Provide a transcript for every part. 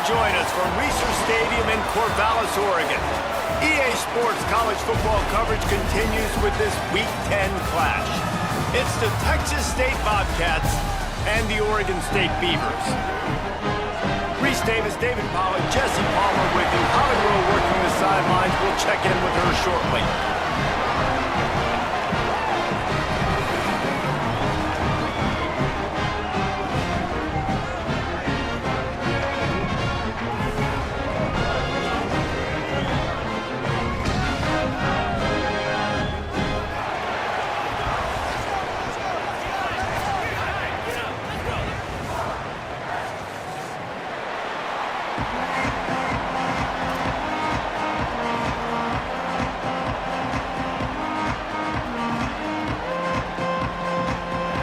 join us from Research Stadium in Corvallis, Oregon. EA Sports college football coverage continues with this Week 10 clash. It's the Texas State Bobcats and the Oregon State Beavers. Reese Davis, David Pollack, Jesse Palmer with you. Holly Rowe working the sidelines. We'll check in with her shortly.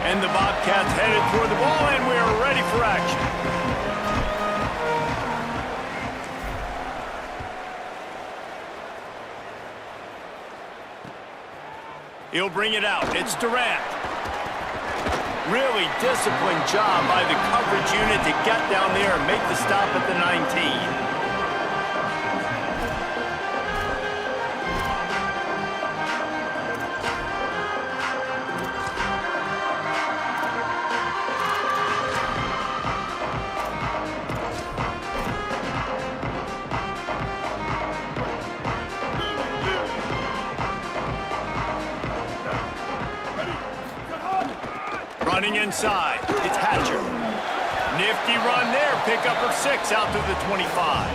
And the Bobcats headed toward the ball, and we are ready for action. He'll bring it out. It's Durant. Really disciplined job by the coverage unit to get down there and make the stop at the 19. Running inside, it's Hatcher. Nifty run there, pickup of 6 out to the 25.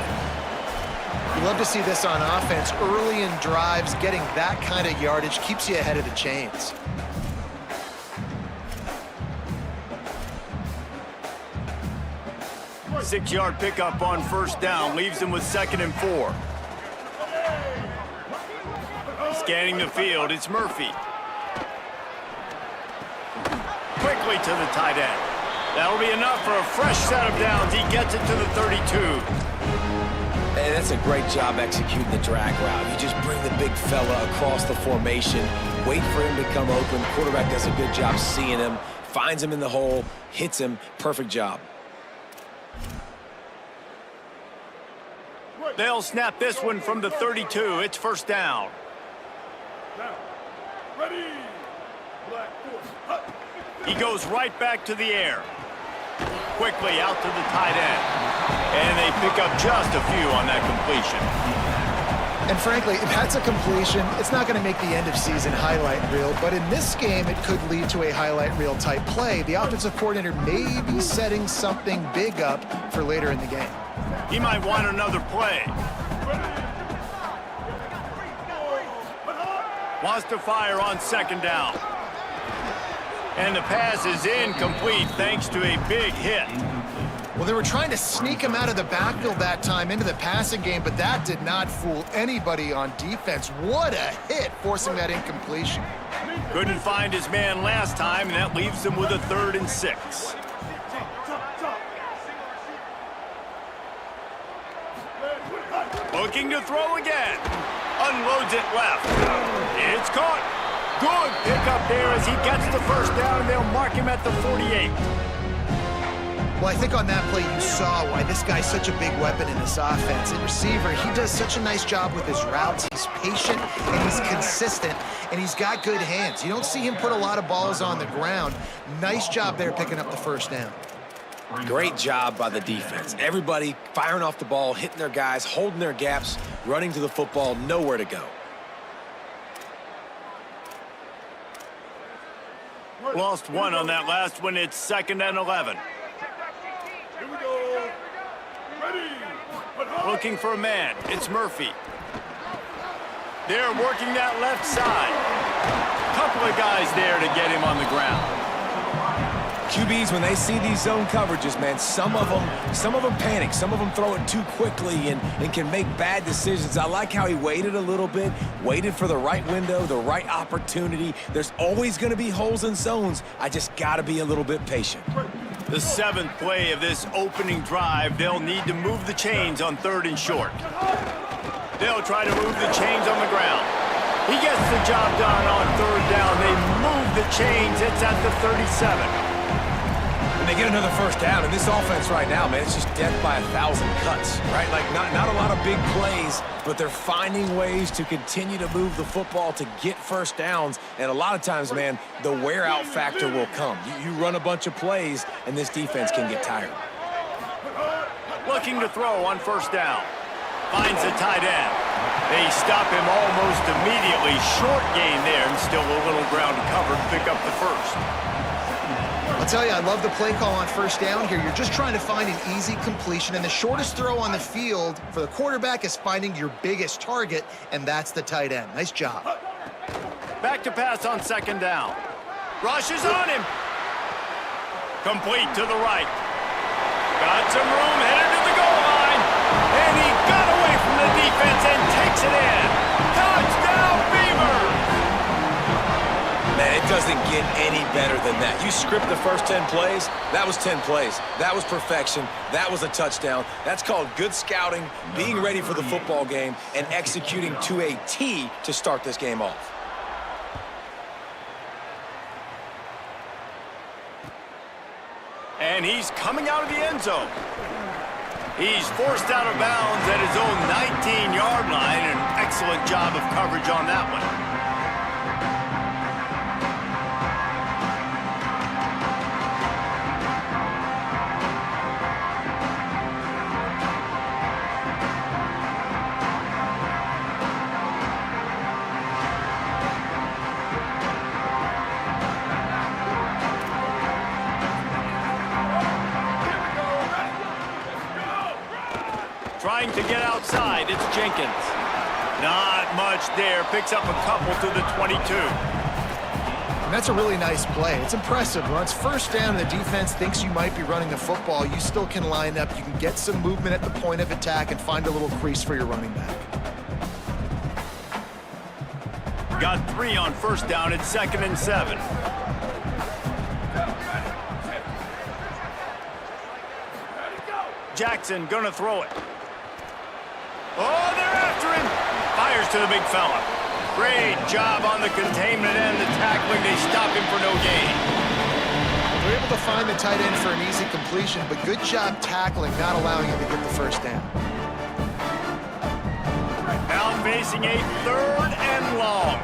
You love to see this on offense. Early in drives, getting that kind of yardage keeps you ahead of the chains. Six-yard pickup on first down, leaves him with 2nd and 4. Scanning the field, it's Murphy. Quickly to the tight end. That'll be enough for a fresh set of downs. He gets it to the 32. Hey, that's a great job executing the drag route. You just bring the big fella across the formation, wait for him to come open. Quarterback does a good job seeing him, finds him in the hole, hits him. Perfect job. They'll snap this one from the 32. It's first down. Ready. Black force. He goes right back to the air. Quickly out to the tight end. And they pick up just a few on that completion. And frankly, if that's a completion, it's not going to make the end-of-season highlight reel. But in this game, it could lead to a highlight reel type play. The offensive coordinator may be setting something big up for later in the game. He might want another play. Wants to fire on 2nd down. And the pass is incomplete thanks to a big hit. Well, they were trying to sneak him out of the backfield that time into the passing game, but that did not fool anybody on defense. What a hit, forcing that incompletion. Couldn't find his man last time, and that leaves him with a 3rd and 6. Looking to throw again. Unloads it left. It's caught. Good pickup there as he gets the first down, and they'll mark him at the 48. Well, I think on that play you saw why this guy's such a big weapon in this offense. At receiver, he does such a nice job with his routes. He's patient, and he's consistent, and he's got good hands. You don't see him put a lot of balls on the ground. Nice job there picking up the first down. Great job by the defense. Everybody firing off the ball, hitting their guys, holding their gaps, running to the football, nowhere to go. Lost one on that last one. It's 2nd and 11. Here we go. Ready. Looking for a man. It's Murphy. They're working that left side. Couple of guys there to get him on the ground. QBs, when they see these zone coverages, man, some of them panic. Some of them throw it too quickly and can make bad decisions. I like how he waited a little bit, waited for the right window, the right opportunity. There's always going to be holes in zones. I just got to be a little bit patient. The 7th play of this opening drive, they'll need to move the chains on 3rd and short. They'll try to move the chains on the ground. He gets the job done on 3rd down. They move the chains. It's at the 37. they get another first down, and this offense right now, man, it's just death by 1,000 cuts, right? Like, not a lot of big plays, but they're finding ways to continue to move the football to get first downs, and a lot of times, man, the wear-out factor will come. You run a bunch of plays, and this defense can get tired. Looking to throw on first down. Finds the tight end. They stop him almost immediately. Short gain there, and still a little ground to cover to pick up the first. I'll tell you, I love the play call on first down here. You're just trying to find an easy completion, and the shortest throw on the field for the quarterback is finding your biggest target, and that's the tight end. Nice job. Back to pass on second down. Rushes on him. Complete to the right. Got some room, headed to the goal line. And he got away from the defense and takes it in. Touchdown, Beavers! Man, it doesn't get any better than that. You script the first 10 plays, that was 10 plays. That was perfection. That was a touchdown. That's called good scouting, being ready for the football game, and executing to a T to start this game off. And he's coming out of the end zone. He's forced out of bounds at his own 19-yard line. An excellent job of coverage on that one. Trying to get outside, it's Jenkins. Not much there, picks up a couple to the 22. And that's a really nice play. It's impressive. When it's first down and the defense thinks you might be running the football, you still can line up. You can get some movement at the point of attack and find a little crease for your running back. Got 3 on first down, it's 2nd and 7. Jackson gonna throw it. Oh, they're after him. Fires to the big fella. Great job on the containment and the tackling. They stop him for no gain. They're able to find the tight end for an easy completion, but good job tackling, not allowing him to get the first down. Now facing a 3rd and long.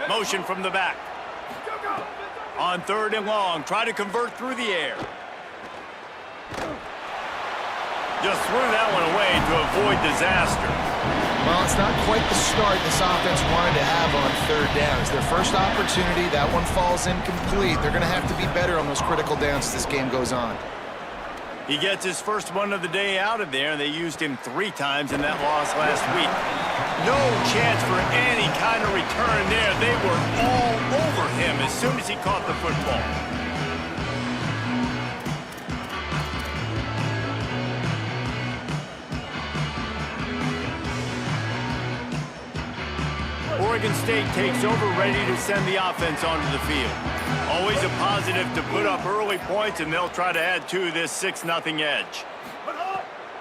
Motion from the back. On 3rd and long, try to convert through the air. Just threw that one away to avoid disaster. Well, it's not quite the start this offense wanted to have on 3rd down. It's their first opportunity. That one falls incomplete. They're going to have to be better on those critical downs as this game goes on. He gets his first one of the day out of there, and they used him 3 times in that loss last week. No chance for any kind of return there. They were all over him as soon as he caught the football. Oregon State takes over, ready to send the offense onto the field. Always a positive to put up early points, and they'll try to add to this 6-0 edge.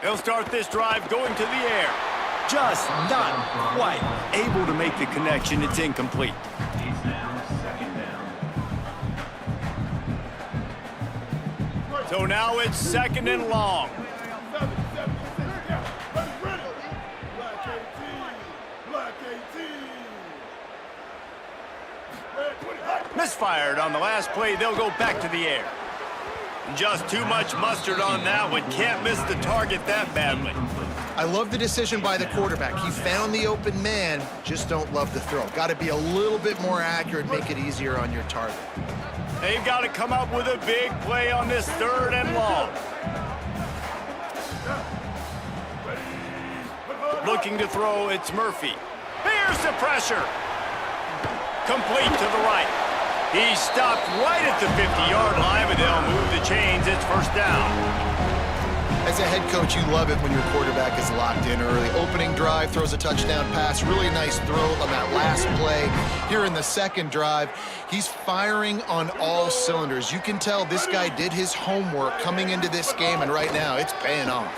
They'll start this drive going to the air. Just not quite able to make the connection. It's incomplete. So now it's 2nd and long. Misfired on the last play. They'll go back to the air. Just too much mustard on that one. Can't miss the target that badly. I love the decision by the quarterback. He found the open man, just don't love the throw. Got to be a little bit more accurate, make it easier on your target. They've got to come up with a big play on this 3rd and long. Looking to throw, it's Murphy. Here's the pressure. Complete to the right. He's stopped right at the 50-yard line, but they'll move the chains. It's first down. As a head coach, you love it when your quarterback is locked in early. Opening drive, throws a touchdown pass. Really nice throw on that last play. Here in the 2nd drive, he's firing on all cylinders. You can tell this guy did his homework coming into this game, and right now it's paying off.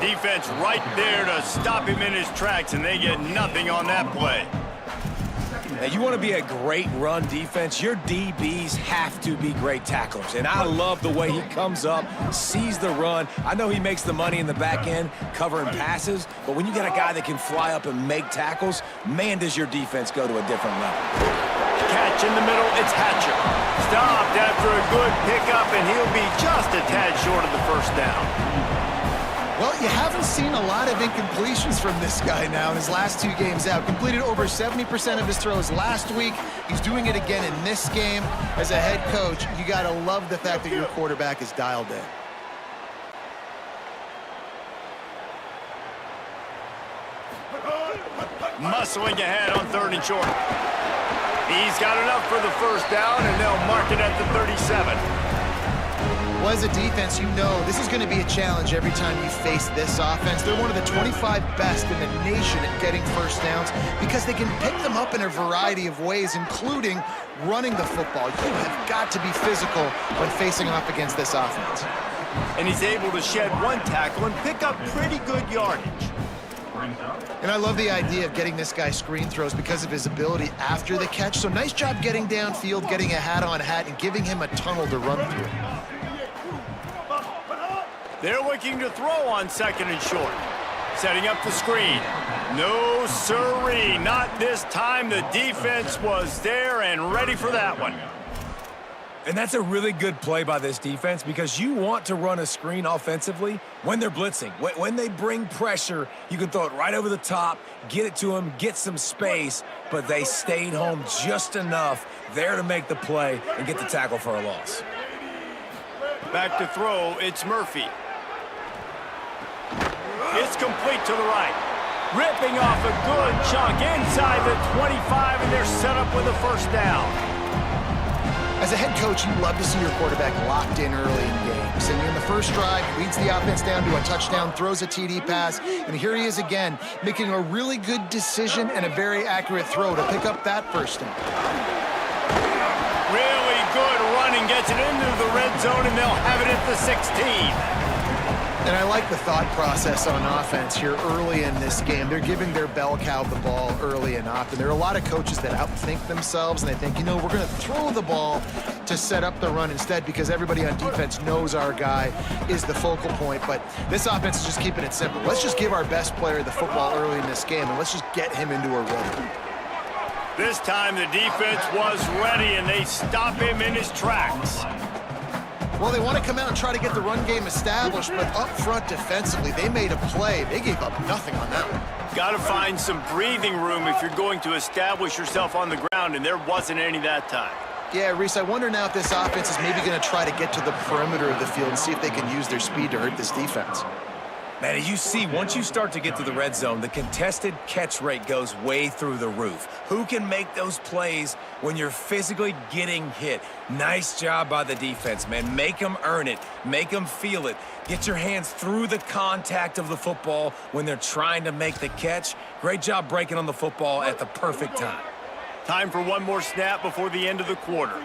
Defense right there to stop him in his tracks, and they get nothing on that play. Now, you want to be a great run defense, your DBs have to be great tacklers. And I love the way he comes up, sees the run. I know he makes the money in the back end covering passes, but when you got a guy that can fly up and make tackles, man, does your defense go to a different level. Catch in the middle, it's Hatcher. Stopped after a good pickup, and he'll be just a tad short of the first down. Well, you haven't seen a lot of incompletions from this guy now in his last 2 games out. Completed over 70% of his throws last week. He's doing it again in this game. As a head coach, you got to love the fact that your quarterback is dialed in. Muscling ahead on 3rd and short. He's got enough for the first down, and they'll mark it at the 37. Well, as a defense, you know this is going to be a challenge every time you face this offense. They're one of the 25 best in the nation at getting first downs because they can pick them up in a variety of ways, including running the football. You have got to be physical when facing off against this offense. And he's able to shed 1 tackle and pick up pretty good yardage. And I love the idea of getting this guy screen throws because of his ability after the catch. So nice job getting downfield, getting a hat-on-hat, and giving him a tunnel to run through. They're looking to throw on 2nd and short. Setting up the screen. No siree, not this time. The defense was there and ready for that one. And that's a really good play by this defense because you want to run a screen offensively when they're blitzing. When they bring pressure, you can throw it right over the top, get it to them, get some space, but they stayed home just enough there to make the play and get the tackle for a loss. Back to throw, it's Murphy. It's complete to the right. Ripping off a good chunk inside the 25, and they're set up with a first down. As a head coach, you love to see your quarterback locked in early in games. And in the first drive, he leads the offense down to a touchdown, throws a TD pass, and here he is again, making a really good decision and a very accurate throw to pick up that first down. Really good running, gets it into the red zone, and they'll have it at the 16. And I like the thought process on offense here early in this game. They're giving their bell cow the ball early and often. There are a lot of coaches that outthink themselves, and they think, you know, we're going to throw the ball to set up the run instead because everybody on defense knows our guy is the focal point. But this offense is just keeping it simple. Let's just give our best player the football early in this game, and let's just get him into a rhythm. This time the defense was ready, and they stop him in his tracks. Well, they want to come out and try to get the run game established, but up front defensively, they made a play. They gave up nothing on that one. Got to find some breathing room if you're going to establish yourself on the ground, and there wasn't any that time. Yeah, Reese, I wonder now if this offense is maybe going to try to get to the perimeter of the field and see if they can use their speed to hurt this defense. Man, you see, once you start to get to the red zone, the contested catch rate goes way through the roof. Who can make those plays when you're physically getting hit? Nice job by the defense, man. Make them earn it. Make them feel it. Get your hands through the contact of the football when they're trying to make the catch. Great job breaking on the football at the perfect time. Time for one more snap before the end of the quarter.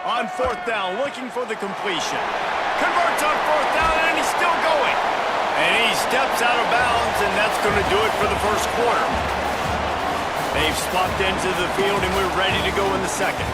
On 4th down, looking for the completion. Converts on 4th down, and he's still going. And he steps out of bounds, and that's going to do it for the first quarter. They've swapped into the field, and we're ready to go in the second.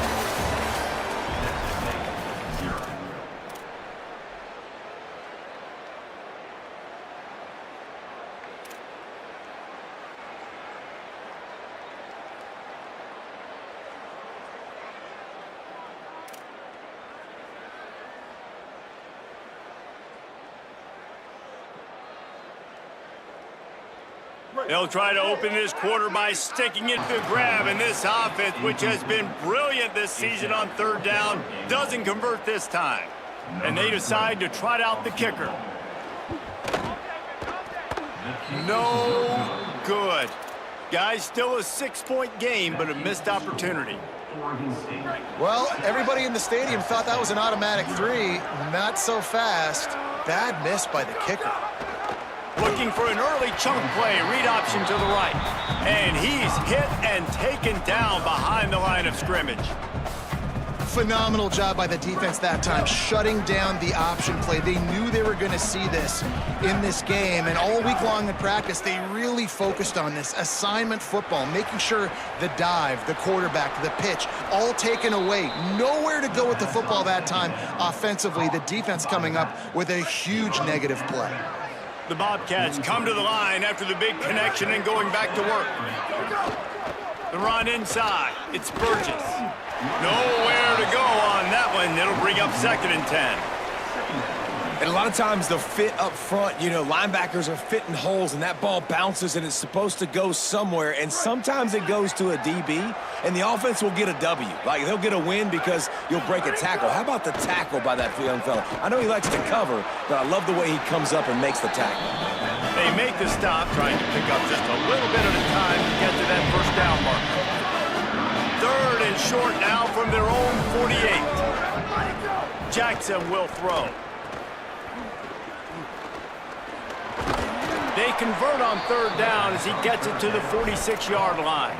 They'll try to open this quarter by sticking it to the grab, and this offense, which has been brilliant this season on 3rd down, doesn't convert this time. And they decide to trot out the kicker. No good. Guys, still a 6-point game, but a missed opportunity. Well, everybody in the stadium thought that was an automatic 3. Not so fast. Bad miss by the kicker. Looking for an early chunk play, read option to the right. And he's hit and taken down behind the line of scrimmage. Phenomenal job by the defense that time, shutting down the option play. They knew they were going to see this in this game, and all week long in practice, they really focused on this assignment football, making sure the dive, the quarterback, the pitch, all taken away. Nowhere to go with the football that time offensively. The defense coming up with a huge negative play. The Bobcats come to the line after the big connection and going back to work. The run inside. It's Burgess. Nowhere to go on that one. It'll bring up 2nd and 10. And a lot of times the fit up front, you know, linebackers are fitting holes and that ball bounces and it's supposed to go somewhere, and sometimes it goes to a DB and the offense will get a W. Like, they'll get a win because you'll break a tackle. How about the tackle by that young fella? I know he likes to cover, but I love the way he comes up and makes the tackle. They make the stop, trying to pick up just a little bit at a time to get to that first down marker. 3rd and short now from their own 48. Jackson will throw. They convert on 3rd down as he gets it to the 46-yard line.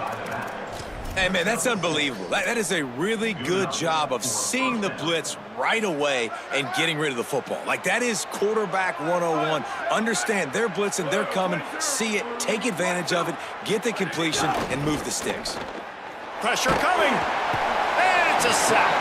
Hey, man, that's unbelievable. That is a really good job of seeing the blitz right away and getting rid of the football. Like, that is quarterback 101. Understand they're blitzing, they're coming, see it, take advantage of it, get the completion, and move the sticks. Pressure coming, and it's a sack.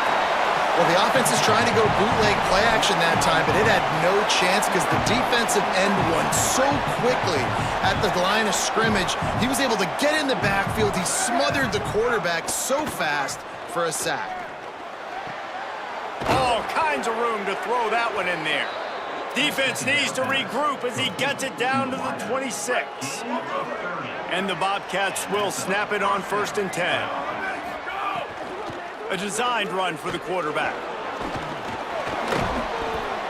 Well, the offense is trying to go bootleg play action that time, but it had no chance because the defensive end won so quickly at the line of scrimmage. He was able to get in the backfield. He smothered the quarterback so fast for a sack. All kinds of room to throw that one in there. Defense needs to regroup as he gets it down to the 26. And the Bobcats will snap it on 1st and 10. A designed run for the quarterback.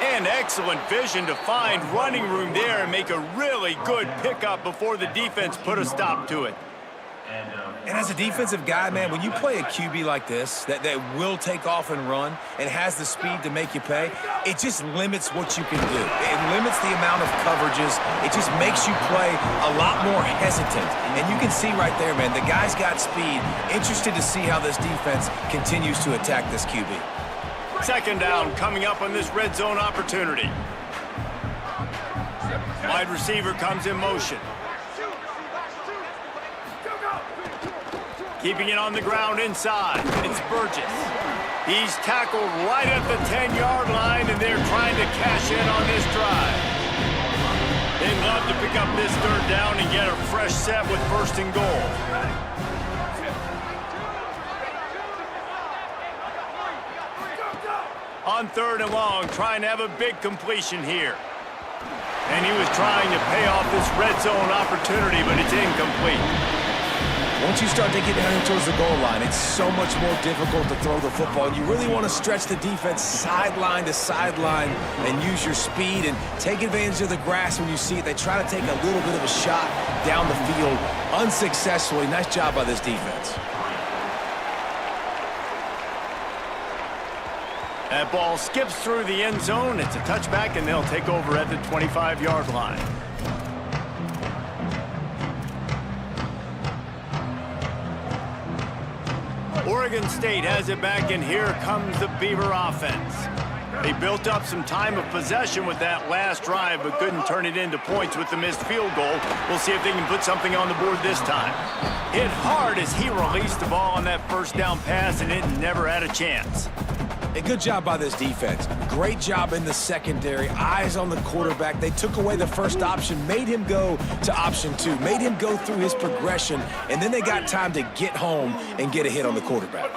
And excellent vision to find running room there and make a really good pickup before the defense put a stop to it. And as a defensive guy, man, when you play a QB like this that will take off and run and has the speed to make you pay, it just limits what you can do. It limits the amount of coverages. It just makes you play a lot more hesitant. And you can see right there, man, the guy's got speed. Interested to see how this defense continues to attack this QB. 2nd down coming up on this red zone opportunity. Wide receiver comes in motion. Keeping it on the ground inside. It's Burgess. He's tackled right at the 10-yard line, and they're trying to cash in on this drive. They'd love to pick up this 3rd down and get a fresh set with 1st and goal. On 3rd and long, trying to have a big completion here. And he was trying to pay off this red zone opportunity, but it's incomplete. Once you start to get down here towards the goal line, it's so much more difficult to throw the football. You really want to stretch the defense sideline to sideline and use your speed and take advantage of the grass when you see it. They try to take a little bit of a shot down the field unsuccessfully. Nice job by this defense. That ball skips through the end zone. It's a touchback, and they'll take over at the 25-yard line. Oregon State has it back, and here comes the Beaver offense. They built up some time of possession with that last drive, but couldn't turn it into points with the missed field goal. We'll see if they can put something on the board this time. Hit hard as he released the ball on that 1st down pass, and it never had a chance. A good job by this defense. Great job in the secondary. Eyes on the quarterback. They took away the first option, made him go to option 2, made him go through his progression, and then they got time to get home and get a hit on the quarterback.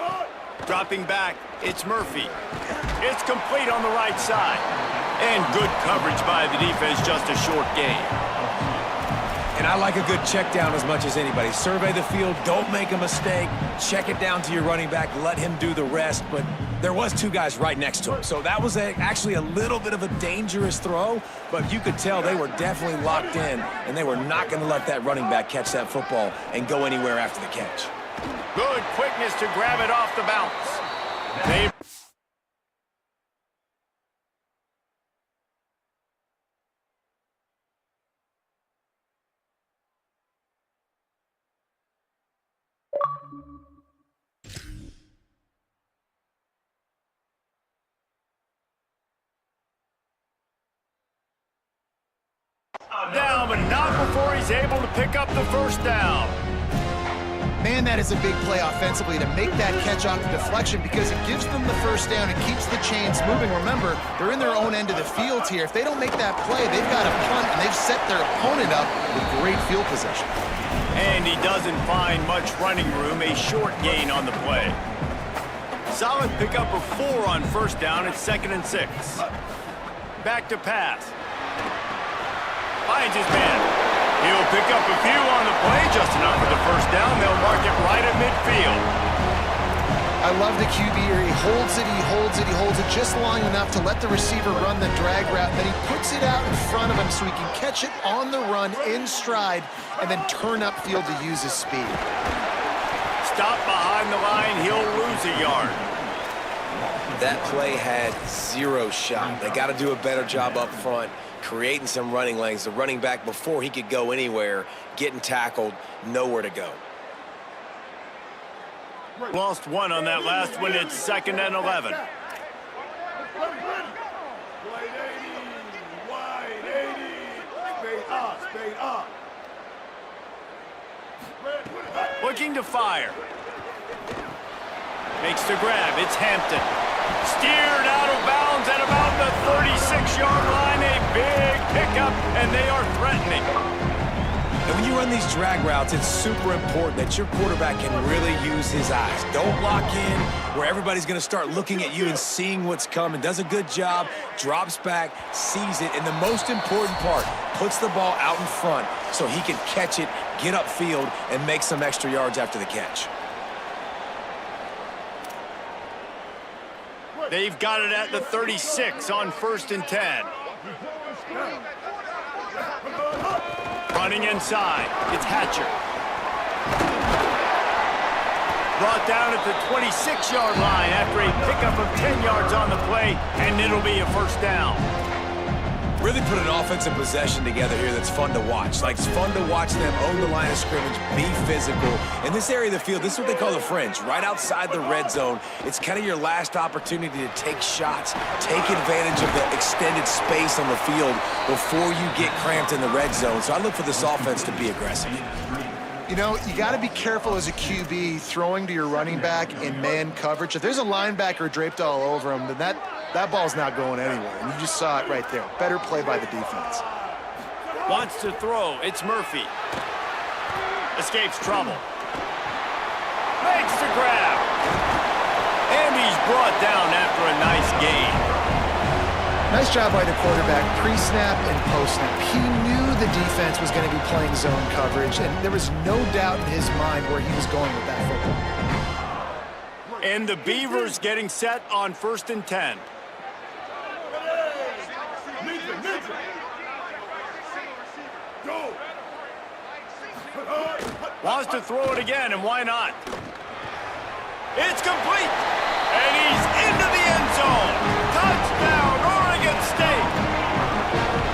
Dropping back, it's Murphy. It's complete on the right side. And good coverage by the defense, just a short gain. And I like a good check down as much as anybody. Survey the field, don't make a mistake, check it down to your running back, let him do the rest. But there was 2 guys right next to him, so that was actually a little bit of a dangerous throw, but you could tell they were definitely locked in, and they were not going to let that running back catch that football and go anywhere after the catch. Good quickness to grab it off the bounce. They Down, but not before he's able to pick up the first down. Man, that is a big play offensively to make that catch off the deflection because it gives them the first down and keeps the chains moving. Remember, they're in their own end of the field here. If they don't make that play, they've got a punt, and they've set their opponent up with great field possession. And he doesn't find much running room, a short gain on the play. Solid pickup of 4 on first down. It's 2nd and 6. Back to pass. Finds his man. He'll pick up a few on the play, just enough for the first down. They'll mark it right at midfield. I love the QB here. He holds it, he holds it, he holds it just long enough to let the receiver run the drag route. Then he puts it out in front of him so he can catch it on the run in stride and then turn upfield to use his speed. Stop behind the line, he'll lose a yard. That play had 0 shot. They got to do a better job up front, creating some running lanes. The running back, before he could go anywhere, getting tackled, nowhere to go. Lost 1 on that last one. It's 2nd and 11. Wide 80. Wide 80. Spade up. Looking to fire. Makes the grab. It's Hampton. Steered out of bounds at about the 36-yard line. A big pickup, and they are threatening. And when you run these drag routes, it's super important that your quarterback can really use his eyes. Don't lock in where everybody's going to start looking at you and seeing what's coming. Does a good job, drops back, sees it, and the most important part, puts the ball out in front so he can catch it, get upfield, and make some extra yards after the catch. They've got it at the 36 on 1st and 10. Running inside, it's Hatcher. Brought down at the 26-yard line after a pickup of 10 yards on the play, and it'll be a first down. Really put an offensive possession together here that's fun to watch. Like, it's fun to watch them own the line of scrimmage, be physical. In this area of the field, this is what they call the fringe, right outside the red zone. It's kind of your last opportunity to take shots, take advantage of the extended space on the field before you get cramped in the red zone. So I look for this offense to be aggressive. You know, you got to be careful as a QB throwing to your running back in man coverage. If there's a linebacker draped all over him, then that ball's not going anywhere. And you just saw it right there. Better play by the defense. Wants to throw. It's Murphy. Escapes trouble. Makes the grab. And he's brought down after a nice gain. Nice job by the quarterback, pre-snap and post-snap. He knew the defense was going to be playing zone coverage, and there was no doubt in his mind where he was going with that football. And the Beavers getting set on 1st and 10. Wants to throw it again, and why not? It's complete, and he's into the end zone. Touchdown, Oregon State.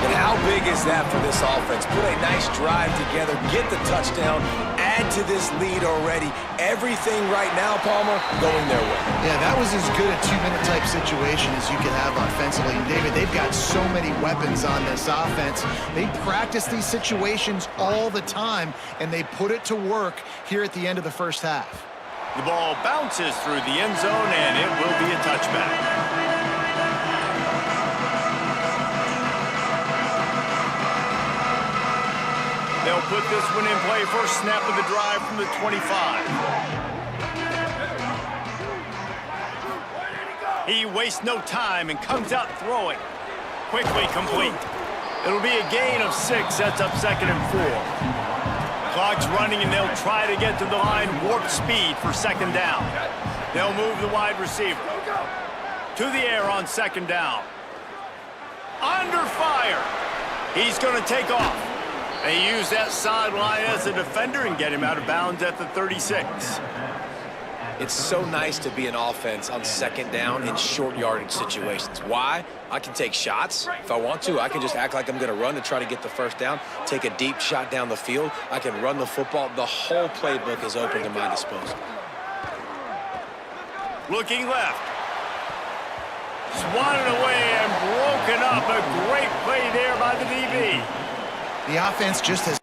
And how big is that for this offense? Put a nice drive together, get the touchdown, add to this lead already. Everything right now, Palmer, going their way. Yeah, that was as good a 2-minute type situation as you could have offensively. And David, they've got so many weapons on this offense. They practice these situations all the time, and they put it to work here at the end of the first half. The ball bounces through the end zone, and it will be a touchback. They'll put this one in play. First snap of the drive from the 25. He wastes no time and comes out throwing. Quickly complete. It'll be a gain of 6. Sets up 2nd and 4. Clock's running, and they'll try to get to the line. Warp speed for 2nd down. They'll move the wide receiver. To the air on 2nd down. Under fire. He's going to take off. They use that sideline as a defender and get him out of bounds at the 36. It's so nice to be an offense on 2nd down in short yardage situations. Why? I can take shots. If I want to, I can just act like I'm going to run to try to get the first down, take a deep shot down the field. I can run the football. The whole playbook is open to my disposal. Looking left. Swatted away and broken up. A great play there by the DB. The offense just has